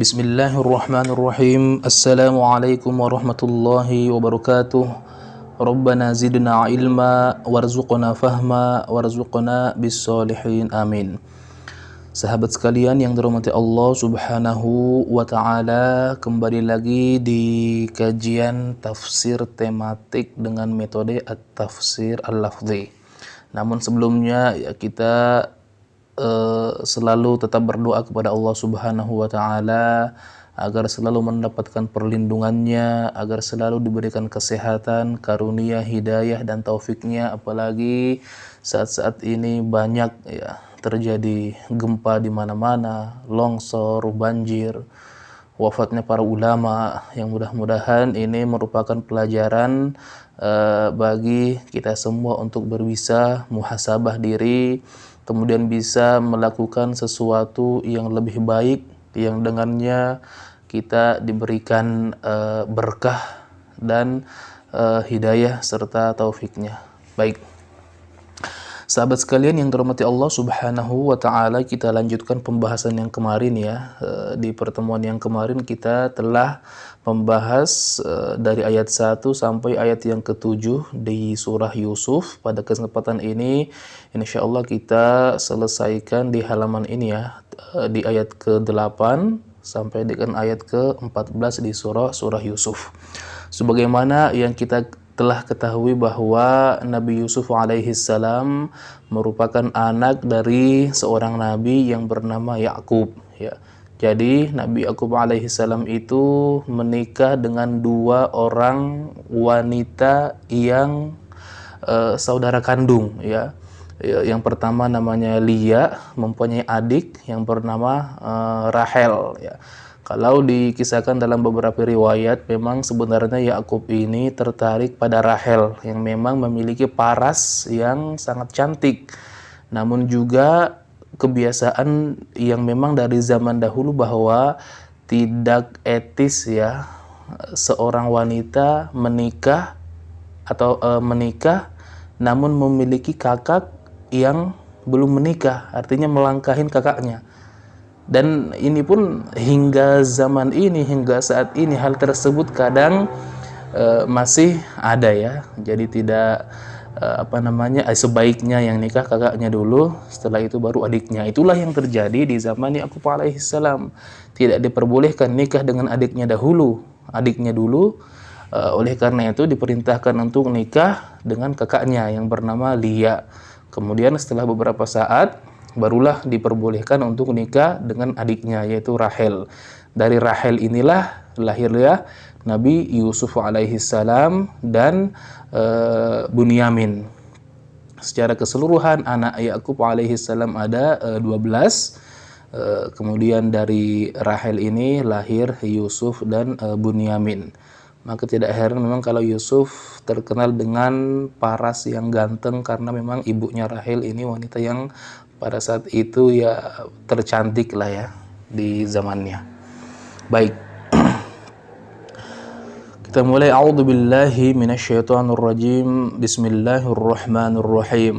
Bismillahirrahmanirrahim. Assalamualaikum warahmatullahi wabarakatuh. Rabbana zidna ilma warzuqna fahma warzuqna bis-solihin. Amin. Sahabat sekalian yang dirahmati Allah Subhanahu wa taala, kembali lagi di kajian tafsir tematik dengan metode at-tafsir al-lafzi. Namun sebelumnya ya kita selalu tetap berdoa kepada Allah Subhanahu wa taala agar selalu mendapatkan perlindungannya, agar selalu diberikan kesehatan, karunia, hidayah dan taufiknya, apalagi saat-saat ini banyak ya terjadi gempa di mana-mana, longsor, banjir, wafatnya para ulama, yang mudah-mudahan ini merupakan pelajaran bagi kita semua untuk berbisa muhasabah diri, kemudian bisa melakukan sesuatu yang lebih baik, yang dengannya kita diberikan berkah dan hidayah serta taufiknya. Baik, sahabat sekalian yang dirahmati Allah Subhanahu wa taala, kita lanjutkan pembahasan yang kemarin ya. Di pertemuan yang kemarin kita telah membahas dari ayat 1 sampai ayat yang ke-7 di surah Yusuf. Pada kesempatan ini insyaallah kita selesaikan di halaman ini ya, di ayat ke-8 sampai dengan ayat ke-14 di surah Yusuf. Sebagaimana yang kita telah ketahui bahwa Nabi Yusuf alaihi salam merupakan anak dari seorang nabi yang bernama Yakub ya. Jadi Nabi Yakub alaihi salam itu menikah dengan dua orang wanita yang saudara kandung ya. Yang pertama namanya Lia, mempunyai adik yang bernama Rahel ya. Kalau dikisahkan dalam beberapa riwayat, memang sebenarnya Yakub ini tertarik pada Rahel yang memang memiliki paras yang sangat cantik. Namun juga kebiasaan yang memang dari zaman dahulu bahwa tidak etis ya seorang wanita menikah atau menikah namun memiliki kakak yang belum menikah, artinya melangkahin kakaknya. Dan ini pun hingga zaman ini, hingga saat ini hal tersebut kadang masih ada ya. Jadi tidak sebaiknya yang nikah kakaknya dulu, setelah itu baru adiknya. Itulah yang terjadi di zaman Yakub alaihissalam. Tidak diperbolehkan nikah dengan adiknya dahulu, oleh karena itu diperintahkan untuk nikah dengan kakaknya yang bernama Lia. Kemudian setelah beberapa saat barulah diperbolehkan untuk nikah dengan adiknya yaitu Rahel. Dari Rahel inilah lahirnya Nabi Yusuf alaihissalam dan Bunyamin. Secara keseluruhan anak Yakub alaihissalam ada 12. Kemudian dari Rahel ini lahir Yusuf dan Bunyamin. Maka tidak heran memang kalau Yusuf terkenal dengan paras yang ganteng, karena memang ibunya Rahel ini wanita yang pada saat itu ya tercantik lah ya di zamannya. Baik. Kita mulai. A'udzubillahi minasyaitonirrajim. Bismillahirrahmanirrahim.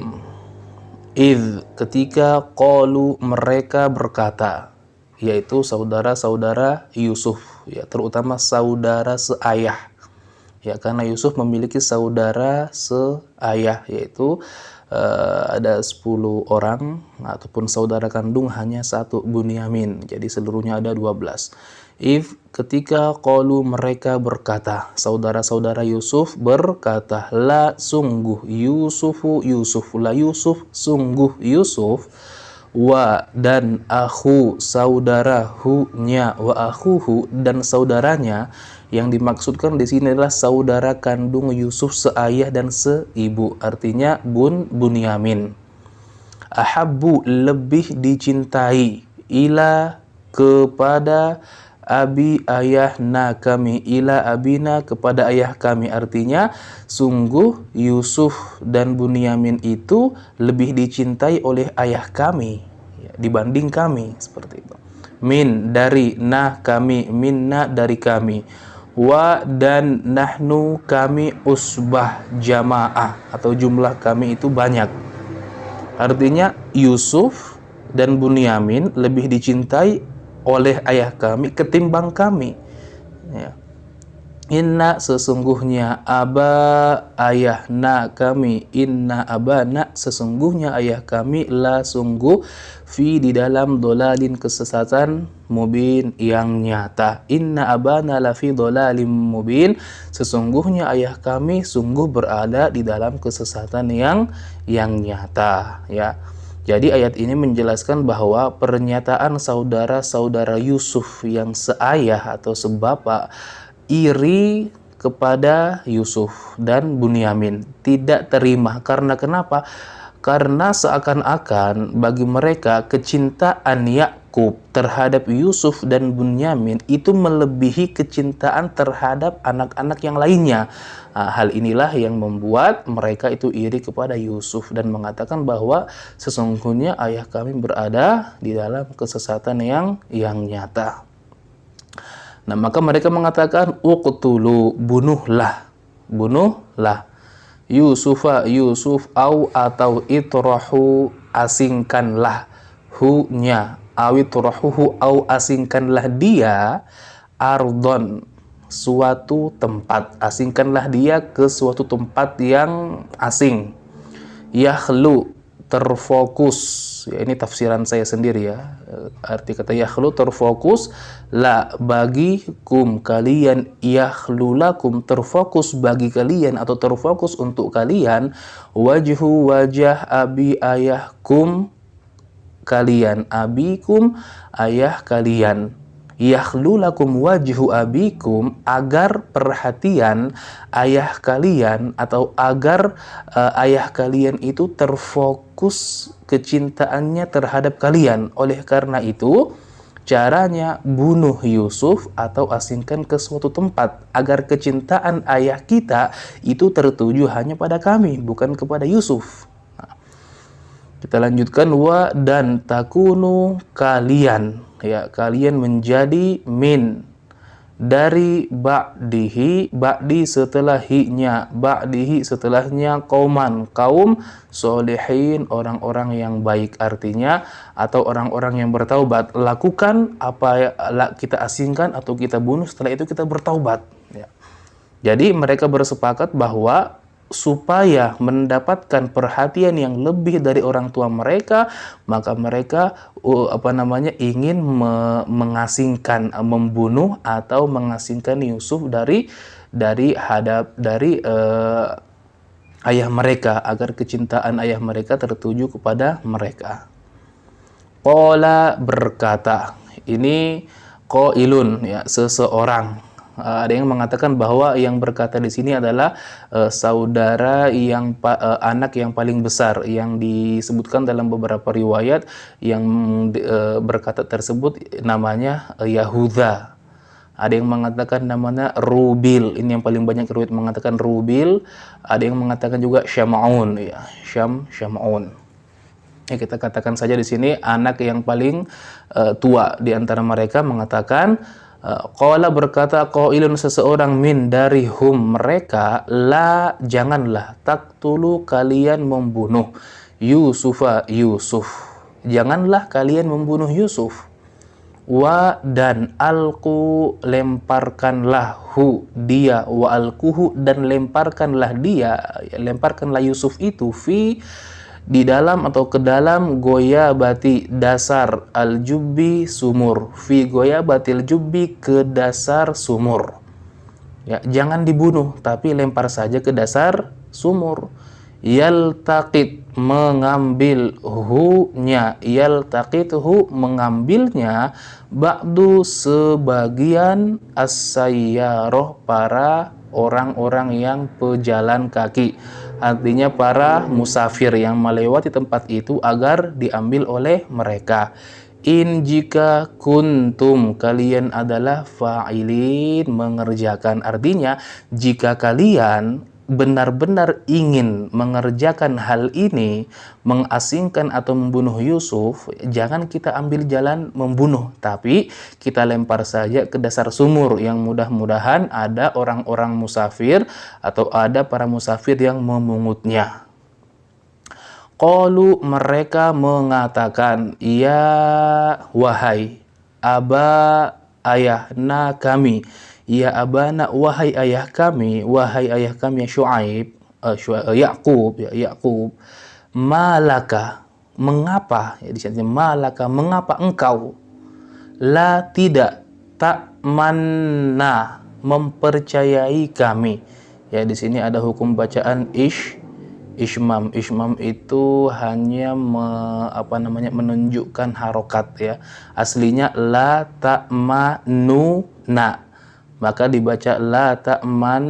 Ketika qalu, mereka berkata, yaitu saudara-saudara Yusuf ya, terutama saudara seayah ya, karena Yusuf memiliki saudara seayah yaitu ada 10 orang ataupun saudara kandung hanya satu, Bunyamin. Jadi seluruhnya ada 12. Ketika qalu, mereka berkata, saudara-saudara Yusuf berkata, la sungguh Yusuf, la Yusuf sungguh Yusuf, wa dan akhu saudarahunya, wa akhuhu dan saudaranya. Yang dimaksudkan di sini adalah saudara kandung Yusuf seayah dan seibu, artinya Bunyamin. Ahabbu lebih dicintai, ila kepada abi ayahna kami, ila abina kepada ayah kami, artinya sungguh Yusuf dan Bunyamin itu lebih dicintai oleh ayah kami ya, dibanding kami, seperti itu. Min dari, nah kami, minna dari kami, wa dan nahnu kami, usbah jamaah atau jumlah kami itu banyak. Artinya Yusuf dan Bunyamin lebih dicintai oleh ayah kami ketimbang kami. Ya. Inna sesungguhnya ayahna kami, inna abana sesungguhnya ayah kami, la sungguh, fi di dalam dolalin kesesatan, mubin yang nyata. Inna abana la fi dolalin mubin, sesungguhnya ayah kami sungguh berada di dalam kesesatan yang nyata. Ya. Jadi ayat ini menjelaskan bahwa pernyataan saudara-saudara Yusuf yang seayah atau sebapak iri kepada Yusuf dan Bunyamin, tidak terima. Karena kenapa? Karena seakan-akan bagi mereka kecintaan Yakub terhadap Yusuf dan Bunyamin itu melebihi kecintaan terhadap anak-anak yang lainnya. Hal inilah yang membuat mereka itu iri kepada Yusuf dan mengatakan bahwa sesungguhnya ayah kami berada di dalam kesesatan yang nyata. Nah, maka mereka mengatakan uqtulu, bunuhlah Yusuf atau itrahu, asingkanlah hu-nya, awitrahuhu au asingkanlah dia, ardon, suatu tempat, asingkanlah dia ke suatu tempat yang asing. Yakhlu, terfokus, ya ini tafsiran saya sendiri ya. Arti kata yakhlu terfokus, la bagi kum kalian, yakhlu lakum terfokus bagi kalian atau terfokus untuk kalian, wajhu wajah abi ayahkum kalian, abikum ayah kalian. Yakhlu lakum wajhu abikum, agar perhatian ayah kalian atau agar ayah kalian itu terfokus kecintaannya terhadap kalian. Oleh karena itu, caranya bunuh Yusuf atau asingkan ke suatu tempat agar kecintaan ayah kita itu tertuju hanya pada kami, bukan kepada Yusuf. Kita lanjutkan, wa dan takunu kalian, ya kalian menjadi min dari ba'dihi, ba'di setelahnya kauman, kaum solehin, orang-orang yang baik, artinya atau orang-orang yang bertaubat. Lakukan apa kita asingkan atau kita bunuh, setelah itu kita bertaubat, ya. Jadi mereka bersepakat bahwa supaya mendapatkan perhatian yang lebih dari orang tua mereka, maka mereka ingin mengasingkan, membunuh atau mengasingkan Yusuf dari ayah mereka, agar kecintaan ayah mereka tertuju kepada mereka. Qala, berkata, ini qailun, ya seseorang. Ada yang mengatakan bahwa yang berkata di sini adalah saudara yang anak yang paling besar, yang disebutkan dalam beberapa riwayat yang berkata tersebut namanya Yahuda. Ada yang mengatakan namanya Rubil, ini yang paling banyak riwayat mengatakan Rubil. Ada yang mengatakan juga Syam'un, ya Syam'un. Ya, kita katakan saja di sini anak yang paling tua di antara mereka mengatakan, qala berkata qailun seseorang min dari hum mereka, la janganlah, taktulu kalian membunuh Yusufa Yusuf, janganlah kalian membunuh Yusuf, wa dan alqu lemparkanlah hu dia, wa alquhu dan lemparkanlah dia, lemparkanlah Yusuf itu fi di dalam atau ke dalam goyabati dasar al-jubbi sumur, fi goyabatil jubbi ke dasar sumur, ya jangan dibunuh tapi lempar saja ke dasar sumur. Yaltaqit mengambil hu-nya, yaltaqit hu mengambilnya, ba'du sebagian as-sayyaroh para orang-orang yang pejalan kaki, artinya para musafir yang melewati tempat itu, agar diambil oleh mereka. In jika kuntum kalian adalah fa'ilin mengerjakan, artinya jika kalian benar-benar ingin mengerjakan hal ini, mengasingkan atau membunuh Yusuf, jangan kita ambil jalan membunuh, tapi kita lempar saja ke dasar sumur yang mudah-mudahan ada orang-orang musafir atau ada para musafir yang memungutnya. Qalu mereka mengatakan, ya wahai aba ayahna kami, ya abana wahai ayah kami ya Syuaib, Yakub ya Yakub, malaka mengapa, ya di sini malaka mengapa engkau, la tidak, tak manna mempercayai kami. Ya di sini ada hukum bacaan ishmam. Ishmam itu hanya menunjukkan harokat ya. Aslinya la ta'manuna. Maka dibaca la ta'man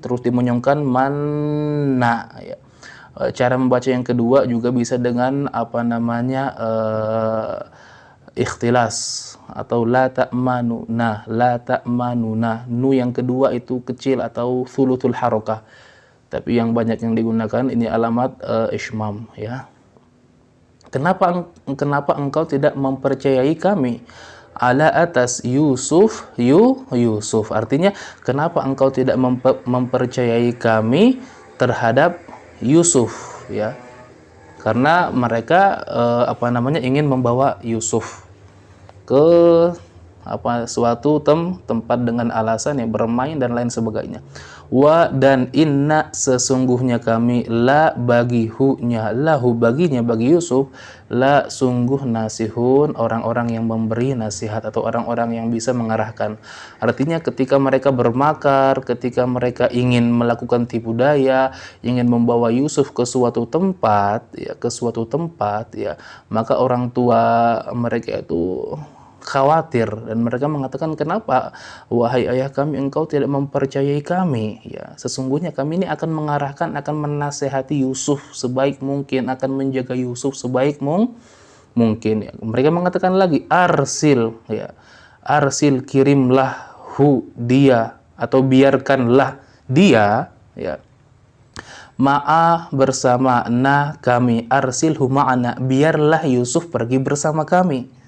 terus dimunyungkan manna ya. Cara membaca yang kedua juga bisa dengan ikhtilas atau la ta'manuna, la ta'manuna. Nu yang kedua itu kecil atau thuluthul harokah. Tapi yang banyak yang digunakan ini alamat ishmam ya. Kenapa engkau tidak mempercayai kami? Ala atas Yusuf, Yusuf. Artinya kenapa engkau tidak mempercayai kami terhadap Yusuf ya? Karena mereka ingin membawa Yusuf ke suatu tempat dengan alasan yang bermain dan lain sebagainya. Wa dan inna sesungguhnya kami la bagihunya lahu baginya bagi Yusuf la sungguh nasihun orang-orang yang memberi nasihat atau orang-orang yang bisa mengarahkan. Artinya ketika mereka bermakar, ketika mereka ingin melakukan tipu daya, ingin membawa Yusuf ke suatu tempat ya, maka orang tua mereka itu khawatir dan mereka mengatakan, kenapa wahai ayah kami engkau tidak mempercayai kami ya, sesungguhnya kami ini akan mengarahkan, akan menasehati Yusuf sebaik mungkin, akan menjaga Yusuf sebaik mungkin ya. Mereka mengatakan lagi arsil ya, arsil kirimlah dia atau biarkanlah dia ya, ma'a bersama kami, arsilhu ma'ana biarlah Yusuf pergi bersama kami.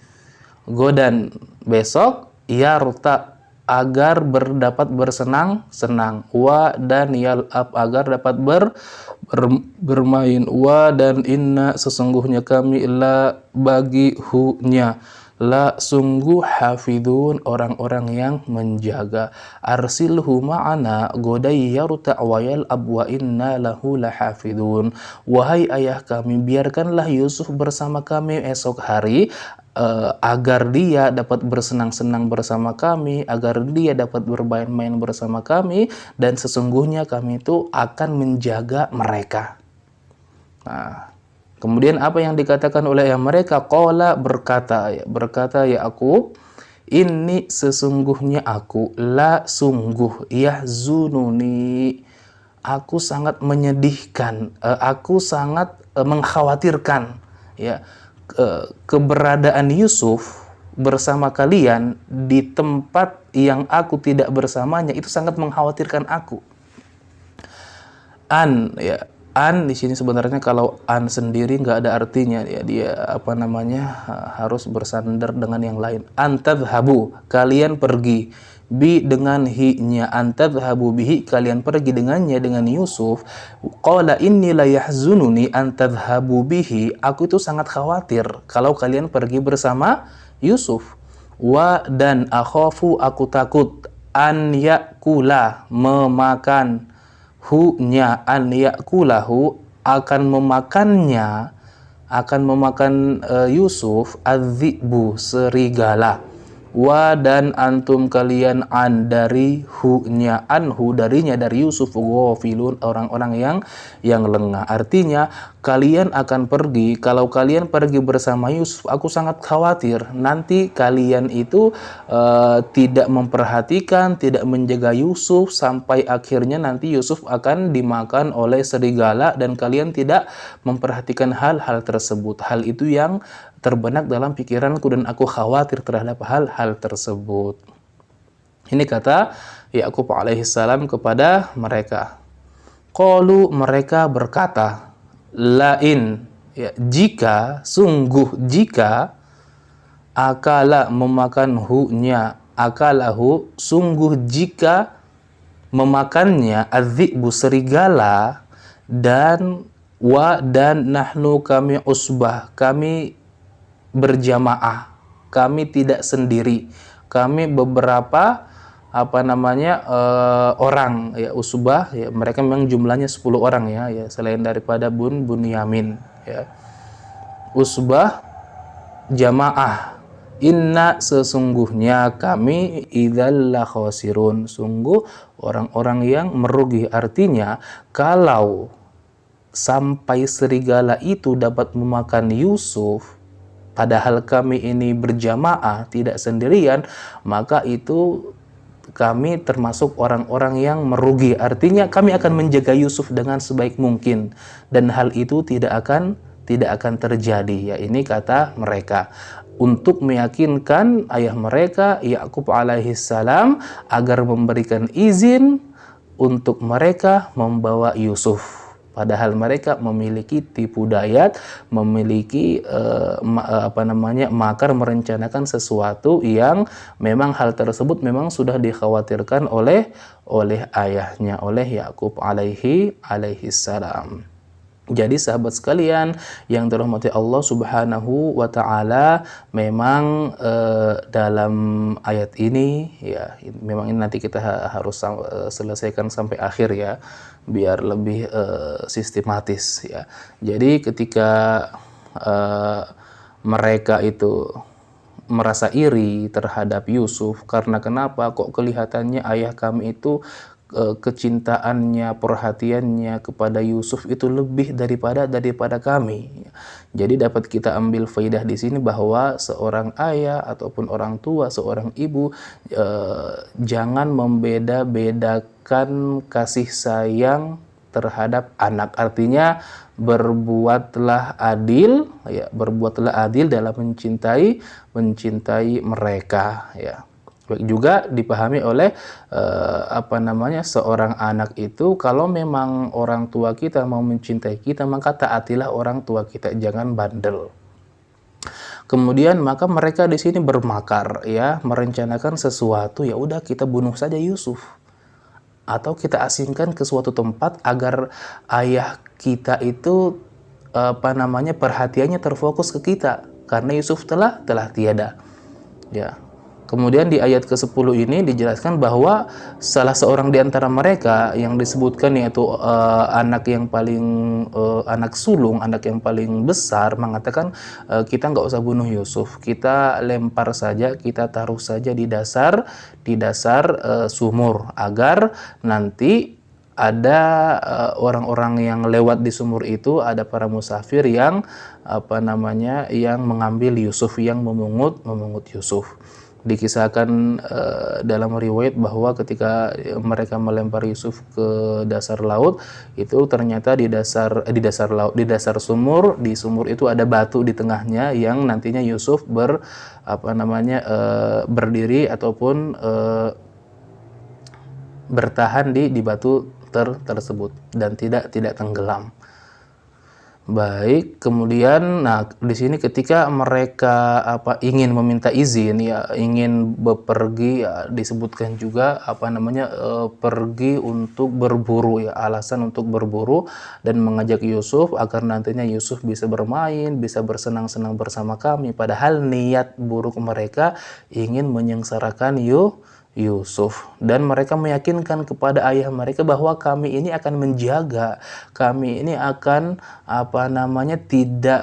Godan besok yarta agar berdapat bersenang-senang, wa dan yal'ab agar dapat bermain, wa dan inna sesungguhnya kami la bagi hunya la sungguh hafidun orang-orang yang menjaga. Arsilhu ma'ana godai yarta wa yal'ab wa inna lahu lahafidun. Wahai ayah kami biarkanlah Yusuf bersama kami esok hari, agar dia dapat bersenang-senang bersama kami, agar dia dapat bermain-main bersama kami, dan sesungguhnya kami itu akan menjaga mereka. Nah, kemudian apa yang dikatakan oleh mereka? Qala berkata Yakub, ini sesungguhnya aku la sungguh yahzununi, aku sangat menyedihkan, aku sangat mengkhawatirkan ya, keberadaan Yusuf bersama kalian di tempat yang aku tidak bersamanya itu sangat mengkhawatirkan aku. An di sini sebenarnya kalau an sendiri nggak ada artinya ya, dia harus bersandar dengan yang lain. Antadhabu kalian pergi, bi dengan hi-nya, antadhabu bihi kalian pergi dengannya, dengan Yusuf. Qala inni la yahzununi antadhabu bihi, aku itu sangat khawatir kalau kalian pergi bersama Yusuf. Wa dan akhafu aku takut, an yakula memakan, hu-nya an yakulahu akan memakan Yusuf, adzibu serigala. Wa dan antum kalian an dari hu-nya, anhu darinya dari Yusuf, ghafilun orang-orang yang lengah. Artinya kalian akan pergi, kalau kalian pergi bersama Yusuf aku sangat khawatir nanti kalian itu tidak memperhatikan, tidak menjaga Yusuf sampai akhirnya nanti Yusuf akan dimakan oleh serigala dan kalian tidak memperhatikan hal-hal tersebut. Hal itu yang terbenak dalam pikiranku dan aku khawatir terhadap hal-hal tersebut. Ini kata Yakub alaihissalam kepada mereka. Qalu mereka berkata, lain ya, jika sungguh jika akala memakan hu-nya, akalahu sungguh jika memakannya, adzibu serigala, dan wa dan nahnu kami usbah kami berjamaah kami tidak sendiri. Kami beberapa orang ya, usbah ya, mereka memang jumlahnya 10 orang ya, selain daripada Bunyamin ya. Usbah jamaah, inna sesungguhnya kami idzal la khasirun, sungguh orang-orang yang merugi. Artinya kalau sampai serigala itu dapat memakan Yusuf padahal kami ini berjamaah tidak sendirian, maka itu kami termasuk orang-orang yang merugi. Artinya kami akan menjaga Yusuf dengan sebaik mungkin dan hal itu tidak akan terjadi ya. Ini kata mereka untuk meyakinkan ayah mereka Yakub alaihissalam agar memberikan izin untuk mereka membawa Yusuf. Padahal mereka memiliki tipu daya, memiliki makar, merencanakan sesuatu yang memang hal tersebut memang sudah dikhawatirkan oleh ayahnya, oleh Yakub alaihissalam. Jadi sahabat sekalian yang dirahmati Allah Subhanahu wa taala, memang dalam ayat ini ya, memang ini nanti kita harus selesaikan sampai akhir ya, biar lebih sistematis ya. Jadi ketika mereka itu merasa iri terhadap Yusuf, karena kenapa kok kelihatannya ayah kami itu kecintaannya, perhatiannya kepada Yusuf itu lebih daripada kami. Jadi dapat kita ambil faidah di sini bahwa seorang ayah ataupun orang tua, seorang ibu jangan membeda-bedakan kasih sayang terhadap anak. Artinya berbuatlah adil ya, berbuatlah adil dalam mencintai mereka ya. Juga dipahami oleh seorang anak itu, kalau memang orang tua kita mau mencintai kita, maka taatilah orang tua kita, jangan bandel. Kemudian maka mereka di sini bermakar ya, merencanakan sesuatu, ya udah kita bunuh saja Yusuf atau kita asingkan ke suatu tempat agar ayah kita itu perhatiannya terfokus ke kita karena Yusuf telah tiada ya. Kemudian di ayat ke-10 ini dijelaskan bahwa salah seorang di antara mereka yang disebutkan yaitu anak sulung, anak yang paling besar, mengatakan kita nggak usah bunuh Yusuf, kita lempar saja, kita taruh saja di dasar sumur agar nanti ada orang-orang yang lewat di sumur itu, ada para musafir yang yang mengambil Yusuf, yang memungut Yusuf. Dikisahkan dalam riwayat bahwa ketika mereka melempar Yusuf ke dasar laut, itu ternyata di dasar sumur, di sumur itu ada batu di tengahnya yang nantinya Yusuf berdiri ataupun bertahan di batu tersebut dan tidak tenggelam. Baik, kemudian di sini ketika mereka ingin meminta izin ya, ingin bepergi ya, disebutkan juga pergi untuk berburu ya, alasan untuk berburu dan mengajak Yusuf agar nantinya Yusuf bisa bermain, bisa bersenang-senang bersama kami, padahal niat buruk mereka ingin menyengsarakan Yusuf, dan mereka meyakinkan kepada ayah mereka bahwa kami ini akan menjaga, kami ini akan tidak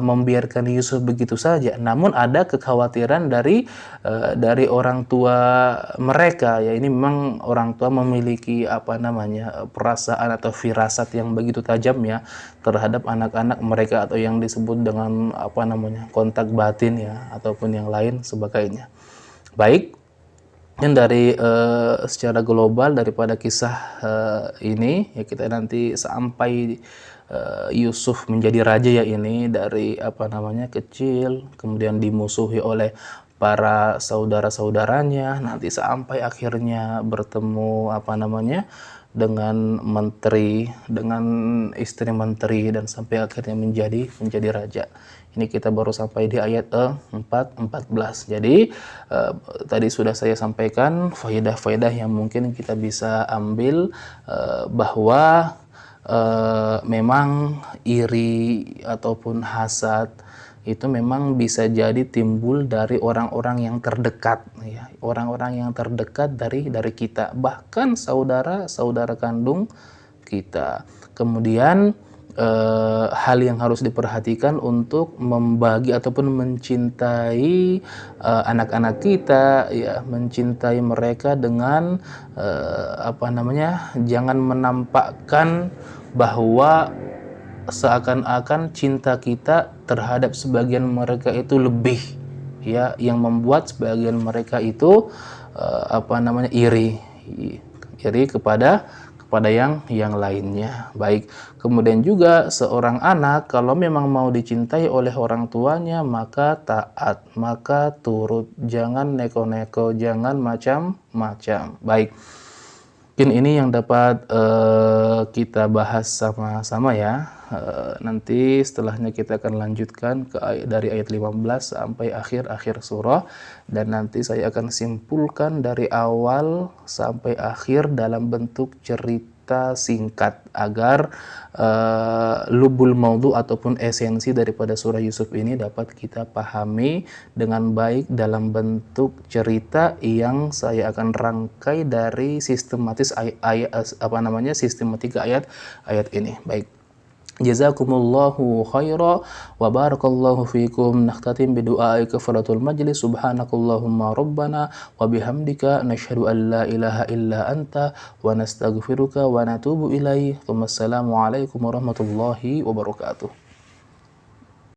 membiarkan Yusuf begitu saja. Namun ada kekhawatiran dari orang tua mereka ya, ini memang orang tua memiliki perasaan atau firasat yang begitu tajam ya terhadap anak-anak mereka, atau yang disebut dengan kontak batin ya, ataupun yang lain sebagainya. Baik. Dan dari secara global daripada kisah ini ya, kita nanti sampai Yusuf menjadi raja ya, ini dari kecil kemudian dimusuhi oleh para saudara-saudaranya, nanti sampai akhirnya bertemu dengan menteri, dengan istri menteri, dan sampai akhirnya menjadi raja. Ini kita baru sampai di ayat 14. Jadi tadi sudah saya sampaikan faedah-faedah yang mungkin kita bisa ambil bahwa memang iri ataupun hasad itu memang bisa jadi timbul dari orang-orang yang terdekat, ya, orang-orang yang terdekat dari kita, bahkan saudara kandung kita. Kemudian hal yang harus diperhatikan untuk membagi ataupun mencintai anak-anak kita, ya, mencintai mereka dengan jangan menampakkan bahwa seakan-akan cinta kita terhadap sebagian mereka itu lebih, ya, yang membuat sebagian mereka itu iri kepada yang lainnya. Baik, kemudian juga seorang anak kalau memang mau dicintai oleh orang tuanya, maka taat, maka turut, jangan neko-neko, jangan macam-macam. Baik, mungkin ini yang dapat kita bahas sama-sama, ya. Nanti setelahnya kita akan lanjutkan dari ayat 15 sampai akhir surah, dan nanti saya akan simpulkan dari awal sampai akhir dalam bentuk cerita singkat agar lubul maudhu ataupun esensi daripada surah Yusuf ini dapat kita pahami dengan baik dalam bentuk cerita yang saya akan rangkai dari sistematis sistematika ayat ini. Baik. Jazakumullahu khaira wa barakallahu fikum. Nakhtatim bidu'ai kafaratul majlis. Subhanakallahumma rabbana wa bihamdika nashhadu an la ilaha illa anta wa nastaghfiruka wa natubu ilaih. Wassalamu alaikum warahmatullahi wabarakatuh.